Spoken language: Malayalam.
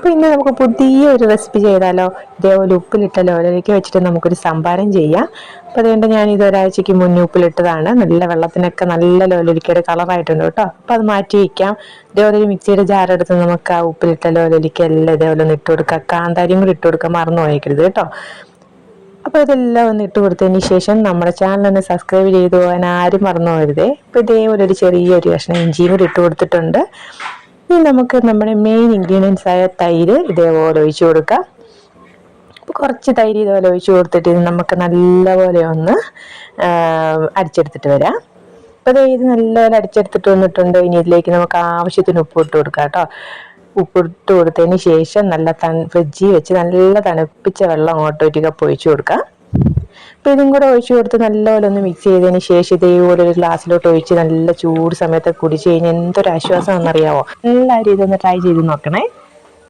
അപ്പോൾ ഇന്ന് നമുക്ക് പുതിയൊരു റെസിപ്പി ചെയ്താലോ? ഇതേപോലെ ഉപ്പിലിട്ട ലോലരിക്ക വെച്ചിട്ട് നമുക്കൊരു സംഭാരം ചെയ്യാം. അപ്പോൾ അതുകൊണ്ട് ഞാൻ ഇത് ഒരാഴ്ചയ്ക്ക് മുന്നേ ഉപ്പിലിട്ടതാണ്. നല്ല വെള്ളത്തിനൊക്കെ നല്ല ലോലരിക്കയുടെ കളറായിട്ടുണ്ട് കേട്ടോ. അപ്പോൾ അത് മാറ്റി വയ്ക്കാം. ഇതേപോലെ ഒരു മിക്സിയുടെ ജാറെടുത്ത് നമുക്ക് ആ ഉപ്പിലിട്ട ലോലരിക്ക എല്ലാം ഇതേപോലെ ഒന്ന് ഇട്ട് കൊടുക്കാം. കാന്താരിയും കൂടി ഇട്ട് കൊടുക്കാൻ മറന്നു പോയേക്കരുത് കേട്ടോ. അപ്പോൾ ഇതെല്ലാം ഒന്ന് ഇട്ട് കൊടുത്തതിന് ശേഷം നമ്മുടെ ചാനൽ ഒന്ന് സബ്സ്ക്രൈബ് ചെയ്തു പോകാൻ ആരും മറന്നു പോകരുതേ. ഇപ്പോൾ ഇതേപോലെ ഒരു ചെറിയൊരു കഷ്ണം ഇഞ്ചിയും കൂടി ഇട്ട് കൊടുത്തിട്ടുണ്ട്. ഇനി നമുക്ക് നമ്മുടെ മെയിൻ ഇൻഗ്രീഡിയൻസ് ആയ തൈര് ഇതേപോലെ ഒഴിച്ചു കൊടുക്കാം. അപ്പോൾ കുറച്ച് തൈര് ഇതേപോലെ ഒഴിച്ചു കൊടുത്തിട്ട് ഇത് നമുക്ക് നല്ലപോലെ ഒന്ന് അടിച്ചെടുത്തിട്ട് വരാം. അപ്പോൾ ഇത് നല്ലപോലെ അടിച്ചെടുത്തിട്ട് വന്നിട്ടുണ്ട്. ഇനി ഇതിലേക്ക് നമുക്ക് ആവശ്യത്തിന് ഉപ്പ് ഇട്ട് കൊടുക്കാം കേട്ടോ. ഉപ്പിട്ട് കൊടുത്തതിന് ശേഷം നല്ല ഫ്രിഡ്ജിൽ വെച്ച് നല്ല തണുപ്പിച്ച വെള്ളം അങ്ങോട്ട് ഒരു കപ്പ് ഒഴിച്ചു കൊടുക്കാം. അപ്പോൾ ഇതും കൂടെ ഒഴിച്ചു കൊടുത്ത് നല്ലപോലെ ഒന്ന് മിക്സ് ചെയ്തതിന് ശേഷം ഇതേപോലെ ഒരു ഗ്ലാസ്സിലോട്ട് ഒഴിച്ച് നല്ല ചൂട് സമയത്ത് കുടിച്ച് കഴിഞ്ഞാൽ എന്തൊരു ആശ്വാസമാണെന്നറിയാമോ? എല്ലാവരും ഇതൊന്ന് ട്രൈ ചെയ്ത് നോക്കണേ.